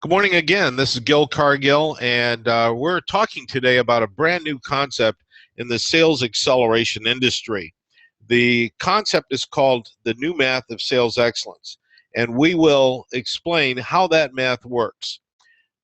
Good morning again. This is Gil Cargill, and we're talking today about a brand new concept in the sales acceleration industry. The concept is called the new math of sales excellence, and we will explain how that math works.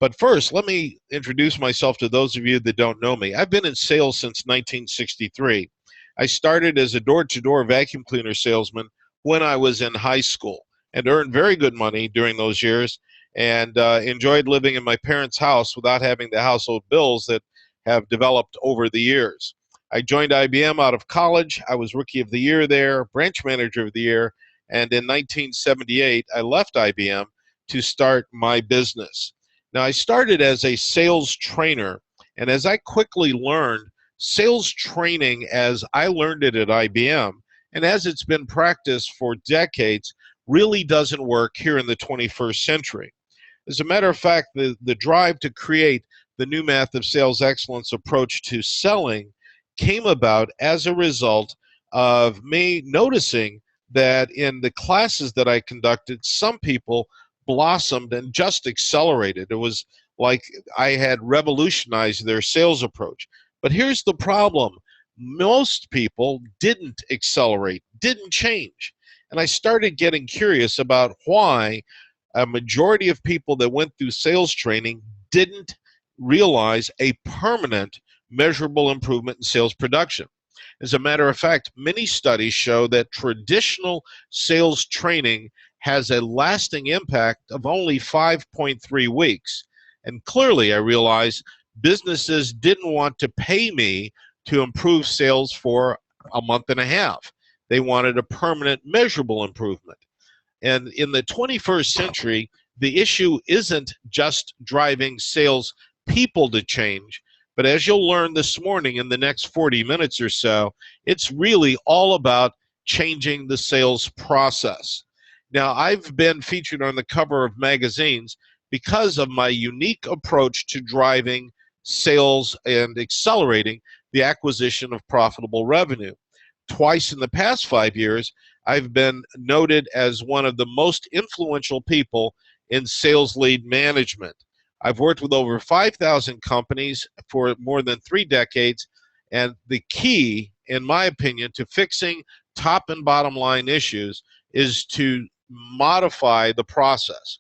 But first, let me introduce myself to those of you that don't know me. I've been in sales since 1963. I started as a door-to-door vacuum cleaner salesman when I was in high school and earned very good money during those years and enjoyed living in my parents' house without having the household bills that have developed over the years. I joined IBM out of college. I was Rookie of the Year there, Branch Manager of the Year, and in 1978, I left IBM to start my business. Now, I started as a sales trainer, and as I quickly learned, sales training as I learned it at IBM, and as it's been practiced for decades, really doesn't work here in the 21st century. As a matter of fact, the drive to create the new math of sales excellence approach to selling came about as a result of me noticing that in the classes that I conducted, some people blossomed and just accelerated. It was like I had revolutionized their sales approach. But here's the problem. Most people didn't accelerate, didn't change. And I started getting curious about why a majority of people that went through sales training didn't realize a permanent measurable improvement in sales production. As a matter of fact, many studies show that traditional sales training has a lasting impact of only 5.3 weeks. And clearly, I realized businesses didn't want to pay me to improve sales for a month and a half. They wanted a permanent measurable improvement. And in the 21st century, the issue isn't just driving sales people to change, but as you'll learn this morning in the next 40 minutes or so, it's really all about changing the sales process. Now, I've been featured on the cover of magazines because of my unique approach to driving sales and accelerating the acquisition of profitable revenue. Twice in the past 5 years, I've been noted as one of the most influential people in sales lead management. I've worked with over 5,000 companies for more than 3 decades, and the key, in my opinion, to fixing top and bottom line issues is to modify the process.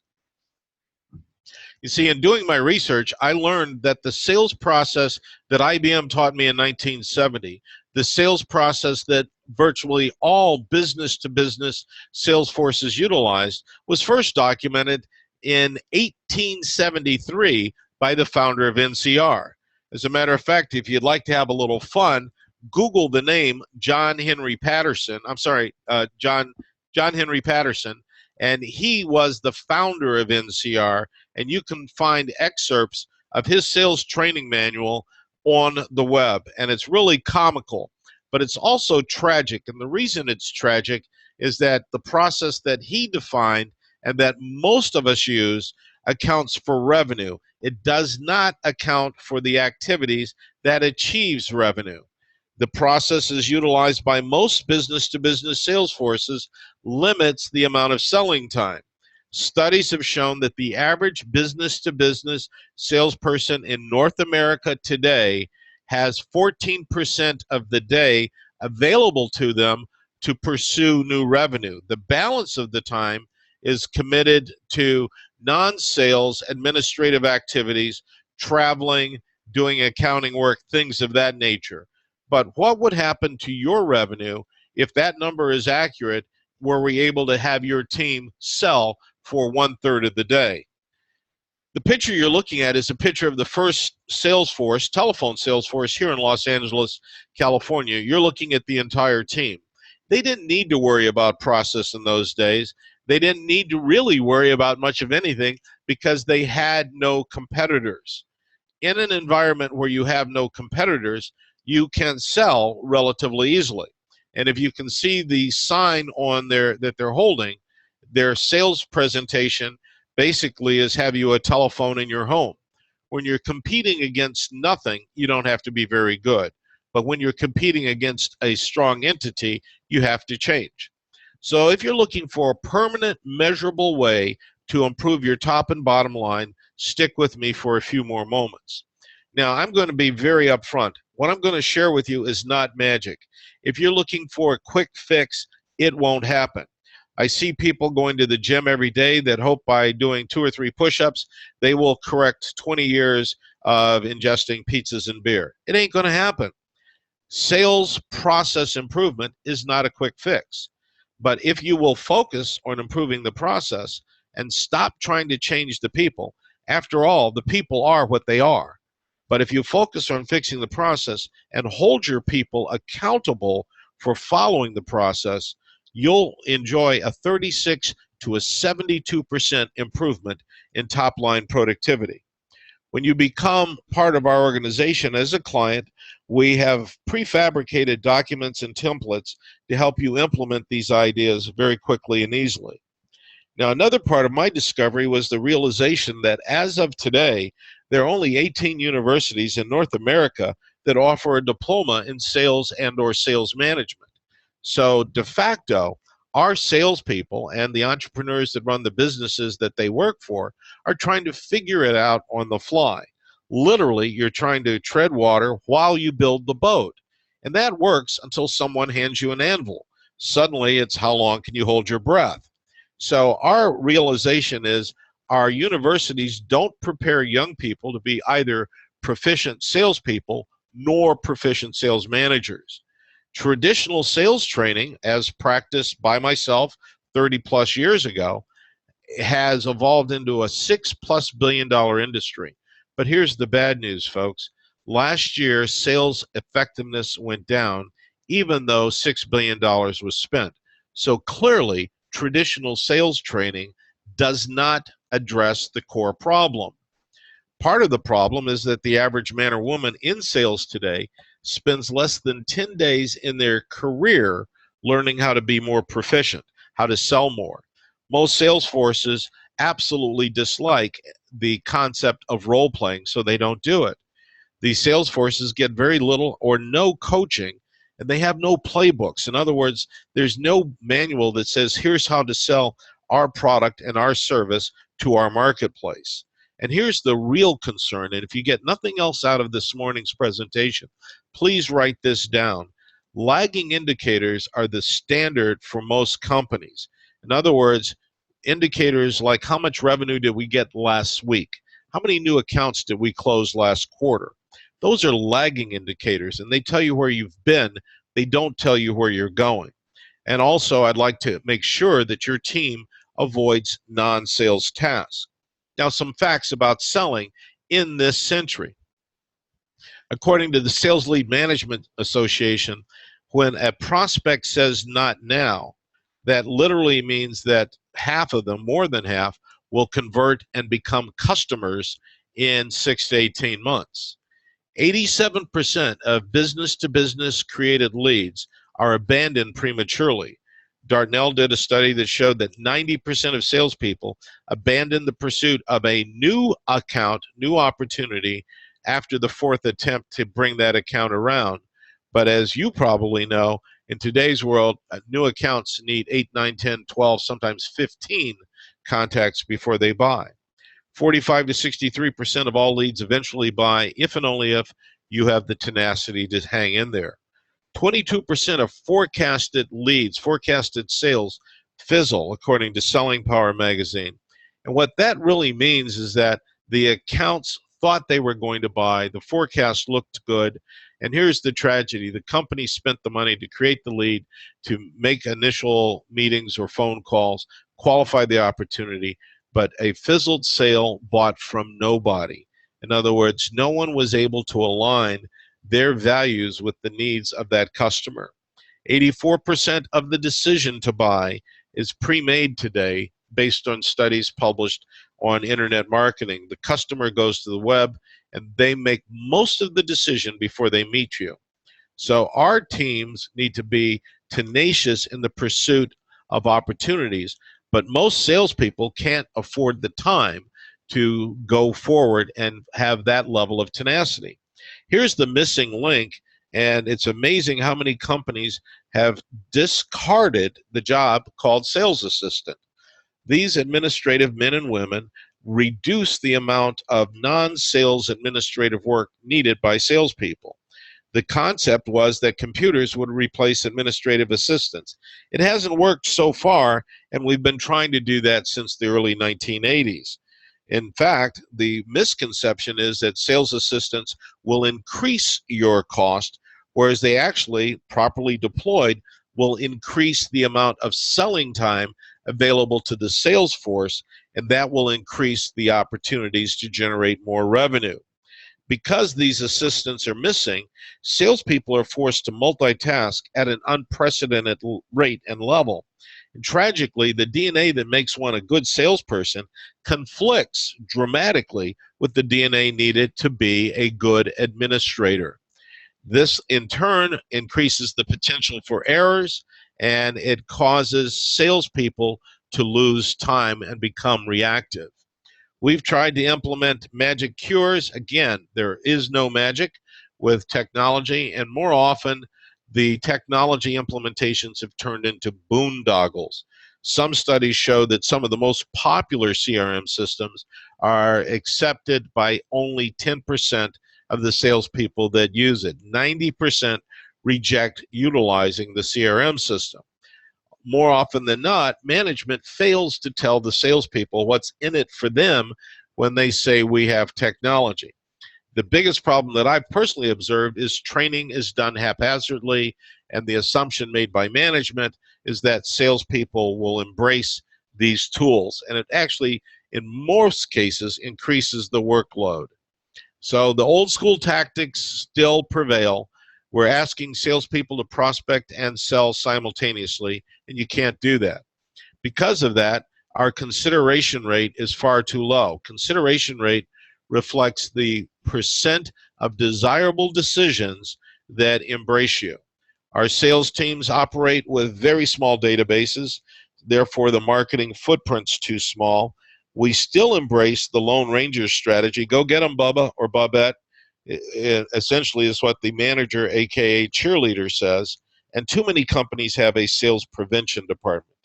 You see, in doing my research, I learned that the sales process that IBM taught me in 1970, the sales process that virtually all business-to-business sales forces utilized, was first documented in 1873 by the founder of NCR. As a matter of fact, if you'd like to have a little fun, Google the name John Henry Patterson. John Henry Patterson, and he was the founder of NCR, and you can find excerpts of his sales training manual on the web, and it's really comical, but it's also tragic. And the reason it's tragic is that the process that he defined and that most of us use accounts for revenue. It does not account for the activities that achieves revenue. The process is utilized by most business-to-business sales forces limits the amount of selling time. Studies have shown that the average business-to-business salesperson in North America today has 14% of the day available to them to pursue new revenue. The balance of the time is committed to non-sales administrative activities, traveling, doing accounting work, things of that nature. But what would happen to your revenue if that number is accurate? Were we able to have your team sell for 1/3 of the day? The picture you're looking at is a picture of the first Salesforce, telephone Salesforce here in Los Angeles, California. You're looking at the entire team. They didn't need to worry about process in those days. They didn't need to really worry about much of anything because they had no competitors. In an environment where you have no competitors, you can sell relatively easily. And if you can see the sign on there that they're holding, their sales presentation basically is have you a telephone in your home. When you're competing against nothing, you don't have to be very good. But when you're competing against a strong entity, you have to change. So if you're looking for a permanent, measurable way to improve your top and bottom line, stick with me for a few more moments. Now, I'm going to be very upfront. What I'm going to share with you is not magic. If you're looking for a quick fix, it won't happen. I see people going to the gym every day that hope by doing 2 or 3 push-ups, they will correct 20 years of ingesting pizzas and beer. It ain't going to happen. Sales process improvement is not a quick fix. But if you will focus on improving the process and stop trying to change the people, after all, the people are what they are. But if you focus on fixing the process and hold your people accountable for following the process, you'll enjoy a 36 to a 72% improvement in top-line productivity. When you become part of our organization as a client, we have prefabricated documents and templates to help you implement these ideas very quickly and easily. Now, another part of my discovery was the realization that as of today, there are only 18 universities in North America that offer a diploma in sales and/or sales management. So de facto, our salespeople and the entrepreneurs that run the businesses that they work for are trying to figure it out on the fly. Literally, you're trying to tread water while you build the boat. And that works until someone hands you an anvil. Suddenly, it's how long can you hold your breath? So our realization is our universities don't prepare young people to be either proficient salespeople nor proficient sales managers. Traditional sales training, as practiced by myself 30 plus years ago, has evolved into a $6+ billion industry. But here's the bad news, folks. Last year, sales effectiveness went down, even though $6 billion was spent. So clearly, traditional sales training does not address the core problem. Part of the problem is that the average man or woman in sales today spends less than 10 days in their career learning how to be more proficient, how to sell more. Most sales forces absolutely dislike the concept of role playing, so they don't do it. These sales forces get very little or no coaching, and they have no playbooks. In other words, there's no manual that says, here's how to sell our product and our service to our marketplace. And here's the real concern, and if you get nothing else out of this morning's presentation, please write this down. Lagging indicators are the standard for most companies. In other words, indicators like how much revenue did we get last week? How many new accounts did we close last quarter? Those are lagging indicators, and they tell you where you've been. They don't tell you where you're going. And also, I'd like to make sure that your team avoids non-sales tasks. Now, some facts about selling in this century. According to the Sales Lead Management Association, when a prospect says not now, that literally means that half of them, more than half, will convert and become customers in 6 to 18 months. 87% of business-to-business created leads are abandoned prematurely. Dartnell did a study that showed that 90% of salespeople abandon the pursuit of a new account, new opportunity, after the 4th attempt to bring that account around. But as you probably know, in today's world, new accounts need 8, 9, 10, 12, sometimes 15 contacts before they buy. 45 to 63% of all leads eventually buy if and only if you have the tenacity to hang in there. 22% of forecasted leads, forecasted sales, fizzle, according to Selling Power magazine. And what that really means is that the accounts thought they were going to buy, the forecast looked good, and here's the tragedy. The company spent the money to create the lead, to make initial meetings or phone calls, qualify the opportunity, but a fizzled sale bought from nobody. In other words, no one was able to align their values with the needs of that customer. 84% of the decision to buy is pre-made today based on studies published on internet marketing. The customer goes to the web and they make most of the decision before they meet you. So our teams need to be tenacious in the pursuit of opportunities, but most salespeople can't afford the time to go forward and have that level of tenacity. Here's the missing link, and it's amazing how many companies have discarded the job called sales assistant. These administrative men and women reduce the amount of non-sales administrative work needed by salespeople. The concept was that computers would replace administrative assistants. It hasn't worked so far, and we've been trying to do that since the early 1980s. In fact, the misconception is that sales assistants will increase your cost, whereas they actually, properly deployed, will increase the amount of selling time available to the sales force, and that will increase the opportunities to generate more revenue. Because these assistants are missing, salespeople are forced to multitask at an unprecedented rate and level. And tragically, the DNA that makes one a good salesperson conflicts dramatically with the DNA needed to be a good administrator. This, in turn, increases the potential for errors, and it causes salespeople to lose time and become reactive. We've tried to implement magic cures. Again, there is no magic with technology, and more often, the technology implementations have turned into boondoggles. Some studies show that some of the most popular CRM systems are accepted by only 10% of the salespeople that use it. 90% reject utilizing the CRM system. More often than not, management fails to tell the salespeople what's in it for them when they say we have technology. The biggest problem that I've personally observed is training is done haphazardly, and the assumption made by management is that salespeople will embrace these tools, and it actually, in most cases, increases the workload. So the old school tactics still prevail. We're asking salespeople to prospect and sell simultaneously, and you can't do that. Because of that, our consideration rate is far too low. Consideration rate reflects the percent of desirable decisions that embrace you. Our sales teams operate with very small databases, therefore the marketing footprint's too small. We still embrace the Lone Ranger strategy. Go get them, Bubba or Bubette. It essentially is what the manager, aka cheerleader, says, and too many companies have a sales prevention department.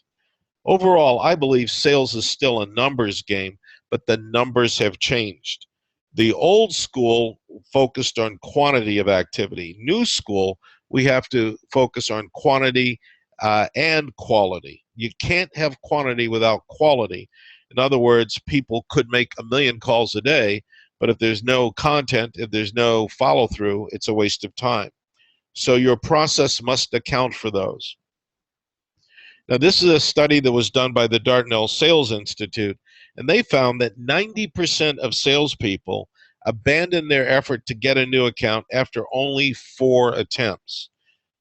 Overall, I believe sales is still a numbers game, but the numbers have changed. The old school focused on quantity of activity. New school, we have to focus on quantity and quality. You can't have quantity without quality. In other words, people could make 1 million calls a day, but if there's no content, if there's no follow-through, it's a waste of time. So your process must account for those. Now, this is a study that was done by the Dartnell Sales Institute, and they found that 90% of salespeople abandon their effort to get a new account after only 4 attempts.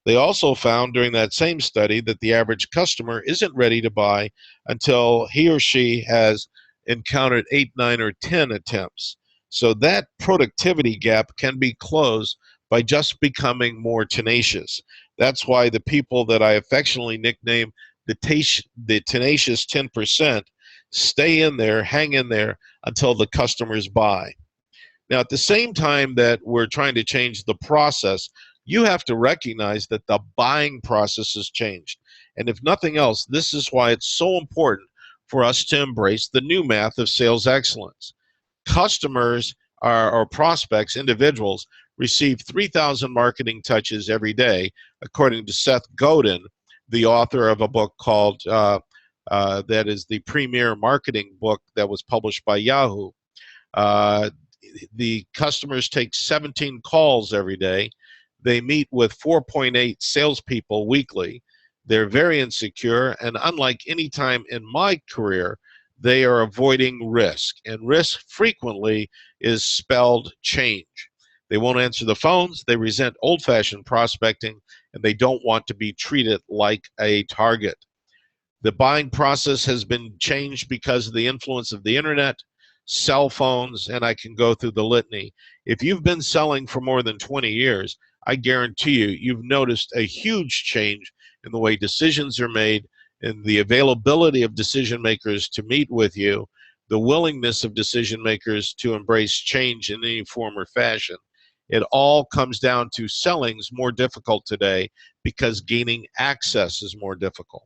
They also found during that same study that the average customer isn't ready to buy until he or she has encountered 8, 9, or 10 attempts. So that productivity gap can be closed by just becoming more tenacious. That's why the people that I affectionately nickname the tenacious 10% stay in there, hang in there until the customers buy. Now, at the same time that we're trying to change the process, you have to recognize that the buying process has changed. And if nothing else, this is why it's so important for us to embrace the new math of sales excellence. Customers or prospects, individuals, receive 3,000 marketing touches every day, according to Seth Godin, the author of a book called, that is the premier marketing book that was published by Yahoo. The customers take 17 calls every day. They meet with 4.8 salespeople weekly. They're very insecure, and unlike any time in my career, they are avoiding risk. And risk frequently is spelled change. They won't answer the phones, they resent old-fashioned prospecting, and they don't want to be treated like a target. The buying process has been changed because of the influence of the internet, cell phones, and I can go through the litany. If you've been selling for more than 20 years, I guarantee you've noticed a huge change in the way decisions are made, in the availability of decision makers to meet with you, the willingness of decision makers to embrace change in any form or fashion. It all comes down to selling's more difficult today because gaining access is more difficult.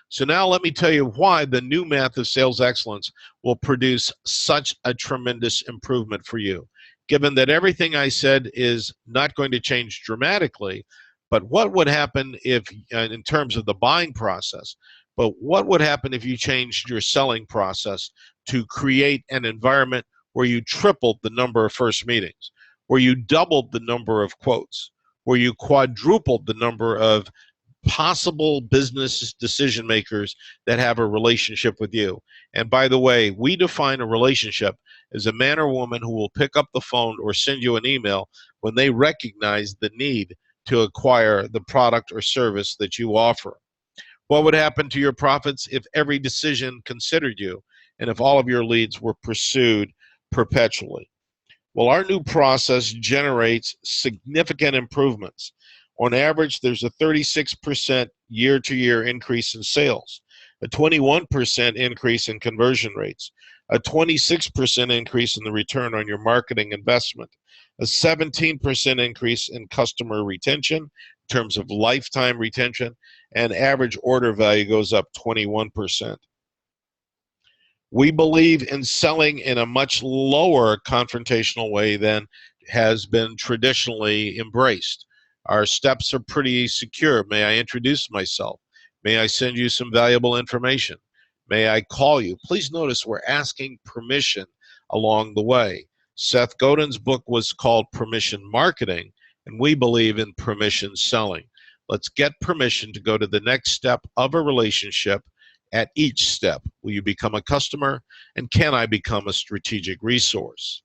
So now let me tell you why the new math of sales excellence will produce such a tremendous improvement for you. Given that everything I said is not going to change dramatically, but what would happen if, in terms of the buying process, but what would happen if you changed your selling process to create an environment where you tripled the number of first meetings, where you doubled the number of quotes, where you quadrupled the number of possible business decision makers that have a relationship with you. And by the way, we define a relationship as a man or woman who will pick up the phone or send you an email when they recognize the need to acquire the product or service that you offer. What would happen to your profits if every decision considered you and if all of your leads were pursued perpetually? Well, our new process generates significant improvements. On average, there's a 36% year-to-year increase in sales, a 21% increase in conversion rates, a 26% increase in the return on your marketing investment, a 17% increase in customer retention in terms of lifetime retention, and average order value goes up 21%. We believe in selling in a much lower confrontational way than has been traditionally embraced. Our steps are pretty secure. May I introduce myself? May I send you some valuable information? May I call you? Please notice we're asking permission along the way. Seth Godin's book was called Permission Marketing, and we believe in permission selling. Let's get permission to go to the next step of a relationship. At each step, will you become a customer, and can I become a strategic resource?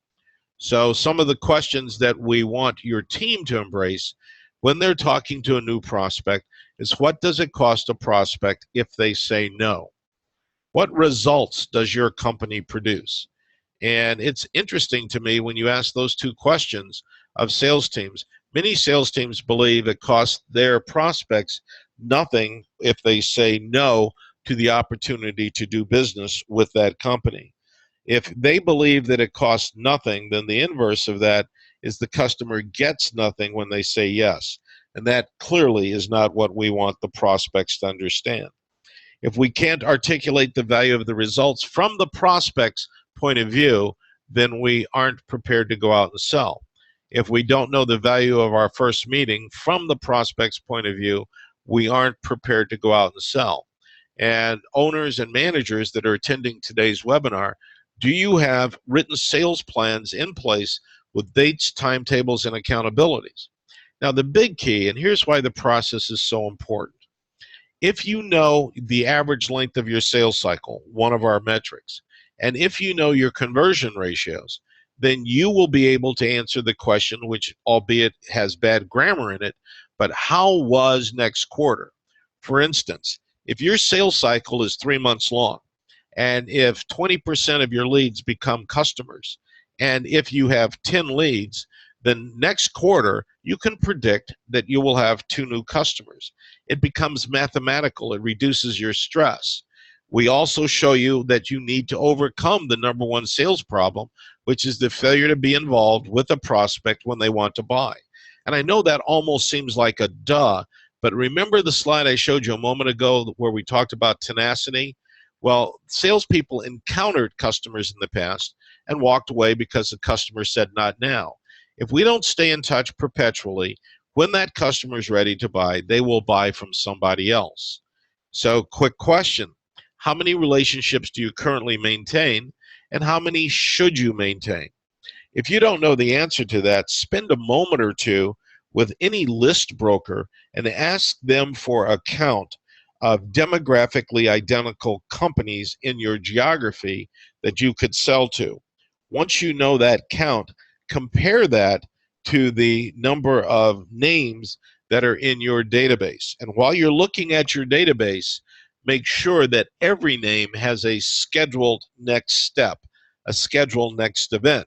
So some of the questions that we want your team to embrace when they're talking to a new prospect is, what does it cost a prospect if they say no? What results does your company produce? And it's interesting to me when you ask those two questions of sales teams. Many sales teams believe it costs their prospects nothing if they say no to the opportunity to do business with that company. If they believe that it costs nothing, then the inverse of that is the customer gets nothing when they say yes. And that clearly is not what we want the prospects to understand. If we can't articulate the value of the results from the prospect's point of view, then we aren't prepared to go out and sell. If we don't know the value of our first meeting from the prospect's point of view, we aren't prepared to go out and sell. And owners and managers that are attending today's webinar, do you have written sales plans in place with dates, timetables, and accountabilities? Now, the big key, and here's why the process is so important. If you know the average length of your sales cycle, one of our metrics, and if you know your conversion ratios, then you will be able to answer the question, which albeit has bad grammar in it, but how was next quarter? For instance, if your sales cycle is 3 months long, and if 20% of your leads become customers, and if you have 10 leads, then next quarter you can predict that you will have 2 new customers. It becomes mathematical. It reduces your stress. We also show you that you need to overcome the number one sales problem, which is the failure to be involved with a prospect when they want to buy. And I know that almost seems like a duh, but remember the slide I showed you a moment ago where we talked about tenacity? Well, salespeople encountered customers in the past and walked away because the customer said not now. If we don't stay in touch perpetually, when that customer is ready to buy, they will buy from somebody else. So, quick question. How many relationships do you currently maintain, and how many should you maintain? If you don't know the answer to that, spend a moment or two with any list broker and ask them for a count of demographically identical companies in your geography that you could sell to. Once you know that count, compare that to the number of names that are in your database. And while you're looking at your database, make sure that every name has a scheduled next step, a scheduled next event.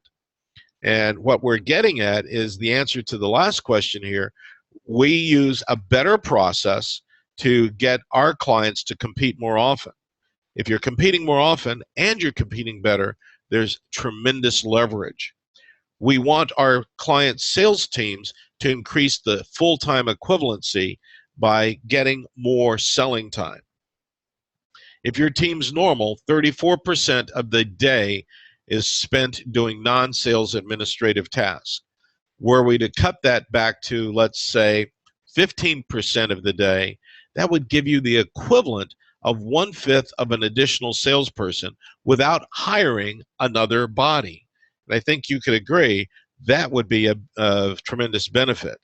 And what we're getting at is the answer to the last question here. We use a better process to get our clients to compete more often. If you're competing more often and you're competing better, there's tremendous leverage. We want our client sales teams to increase the full-time equivalency by getting more selling time. If your team's normal, 34% of the day is spent doing non-sales administrative tasks. Were we to cut that back to, let's say, 15% of the day, that would give you the equivalent of 1/5 of an additional salesperson without hiring another body. And I think you could agree that would be a tremendous benefit.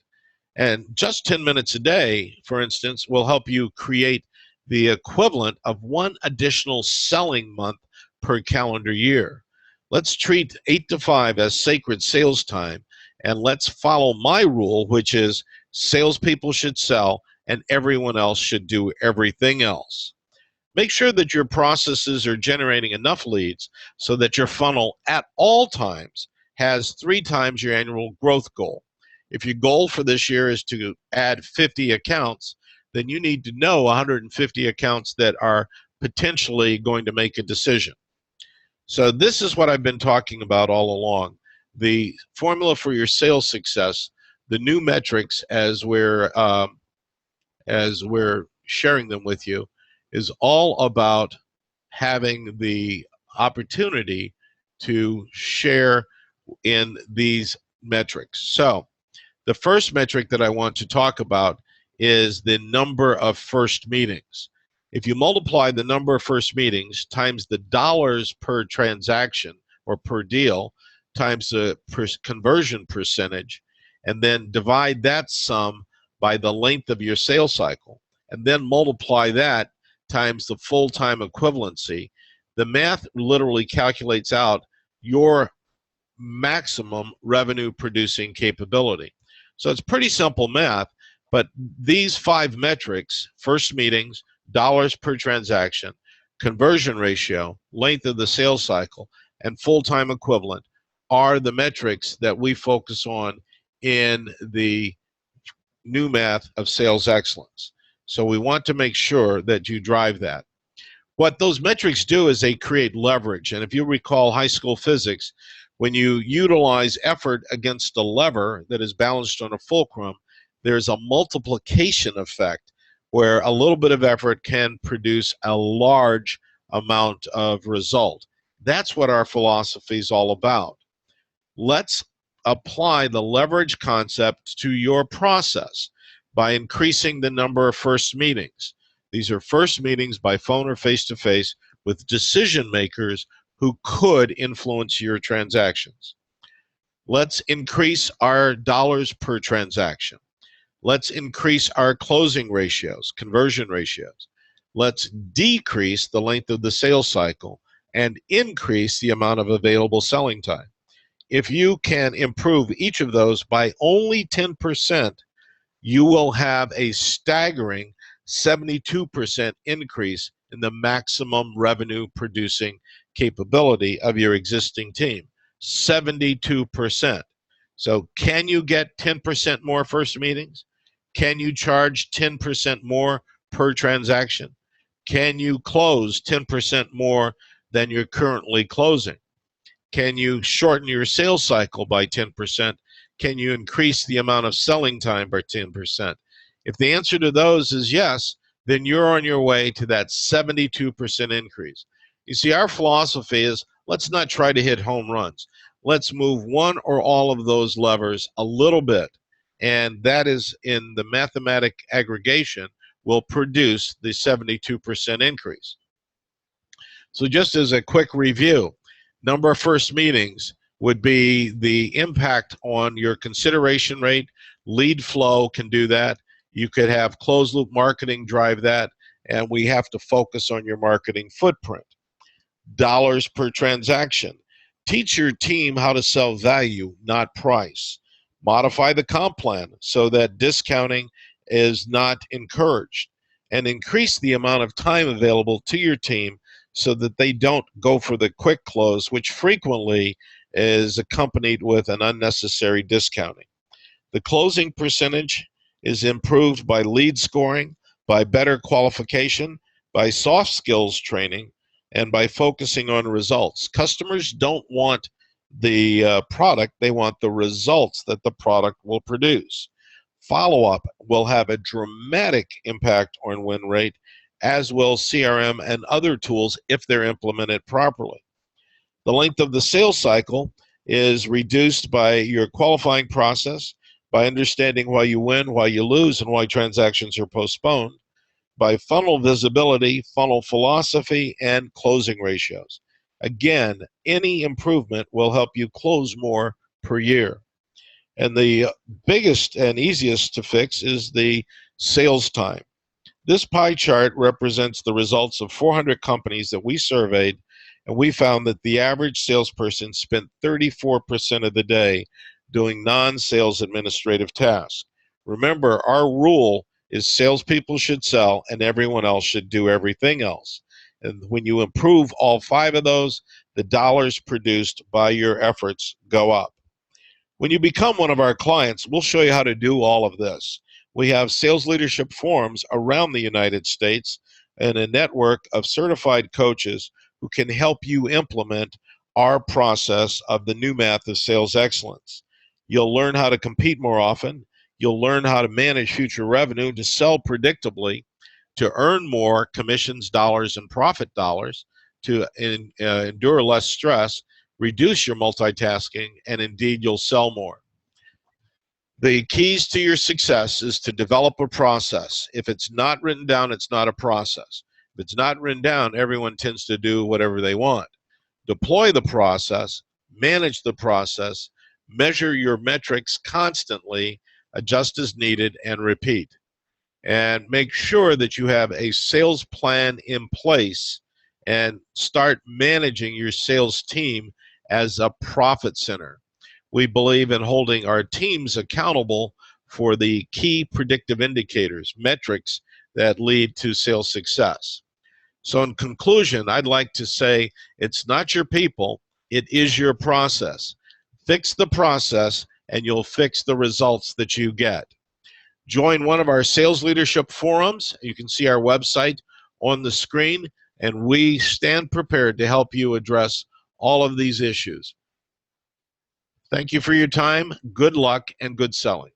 And just 10 minutes a day, for instance, will help you create the equivalent of one additional selling month per calendar year. Let's treat 8 to 5 as sacred sales time, and let's follow my rule, which is salespeople should sell and everyone else should do everything else. Make sure that your processes are generating enough leads so that your funnel at all times has 3 times your annual growth goal. If your goal for this year is to add 50 accounts, then you need to know 150 accounts that are potentially going to make a decision. So this is what I've been talking about all along. The formula for your sales success, the new metrics as we're sharing them with you, is all about having the opportunity to share in these metrics. So the first metric that I want to talk about is the number of first meetings. If you multiply the number of first meetings times the dollars per transaction or per deal times the conversion percentage, and then divide that sum by the length of your sales cycle, and then multiply that times the full-time equivalency, the math literally calculates out your maximum revenue producing capability. So it's pretty simple math, but these 5 metrics, first meetings, dollars per transaction, conversion ratio, length of the sales cycle, and full-time equivalent, are the metrics that we focus on in the new math of sales excellence. So we want to make sure that you drive that. What those metrics do is they create leverage. And if you recall high school physics, when you utilize effort against a lever that is balanced on a fulcrum, there's a multiplication effect where a little bit of effort can produce a large amount of result. That's what our philosophy is all about. Let's apply the leverage concept to your process by increasing the number of first meetings. These are first meetings by phone or face-to-face with decision makers who could influence your transactions. Let's increase our dollars per transaction. Let's increase our closing ratios, conversion ratios. Let's decrease the length of the sales cycle and increase the amount of available selling time. If you can improve each of those by only 10%, you will have a staggering 72% increase in the maximum revenue producing capability of your existing team. 72%. So can you get 10% more first meetings? Can you charge 10% more per transaction? Can you close 10% more than you're currently closing? Can you shorten your sales cycle by 10%? Can you increase the amount of selling time by 10%? If the answer to those is yes, then you're on your way to that 72% increase. You see, our philosophy is let's not try to hit home runs. Let's move one or all of those levers a little bit, and that is in the mathematic aggregation will produce the 72% increase. So just as a quick review, number of first meetings would be the impact on your consideration rate. Lead flow can do that. You could have closed loop marketing drive that, and we have to focus on your marketing footprint. Dollars per transaction. Teach your team how to sell value, not price. Modify the comp plan so that discounting is not encouraged, and increase the amount of time available to your team so that they don't go for the quick close, which frequently is accompanied with an unnecessary discounting. The closing percentage is improved by lead scoring, by better qualification, by soft skills training, and by focusing on results. Customers don't want the product, they want the results that the product will produce. Follow-up will have a dramatic impact on win rate, as will CRM and other tools if they're implemented properly. The length of the sales cycle is reduced by your qualifying process, by understanding why you win, why you lose, and why transactions are postponed, by funnel visibility, funnel philosophy, and closing ratios. Again, any improvement will help you close more per year. And the biggest and easiest to fix is the sales time. This pie chart represents the results of 400 companies that we surveyed, and we found that the average salesperson spent 34% of the day doing non-sales administrative tasks. Remember, our rule is salespeople should sell and everyone else should do everything else. And when you improve all 5 of those, the dollars produced by your efforts go up. When you become one of our clients, we'll show you how to do all of this. We have sales leadership forums around the United States and a network of certified coaches who can help you implement our process of the new math of sales excellence. You'll learn how to compete more often. You'll learn how to manage future revenue, to sell predictably, to earn more commissions dollars and profit dollars, to endure less stress, reduce your multitasking, and indeed you'll sell more. The keys to your success is to develop a process. If it's not written down, it's not a process. If it's not written down, everyone tends to do whatever they want. Deploy the process, manage the process, measure your metrics constantly, adjust as needed, and repeat. And make sure that you have a sales plan in place and start managing your sales team as a profit center. We believe in holding our teams accountable for the key predictive indicators, metrics that lead to sales success. So in conclusion, I'd like to say it's not your people, it is your process. Fix the process and you'll fix the results that you get. Join one of our sales leadership forums. You can see our website on the screen, and we stand prepared to help you address all of these issues. Thank you for your time. Good luck and good selling.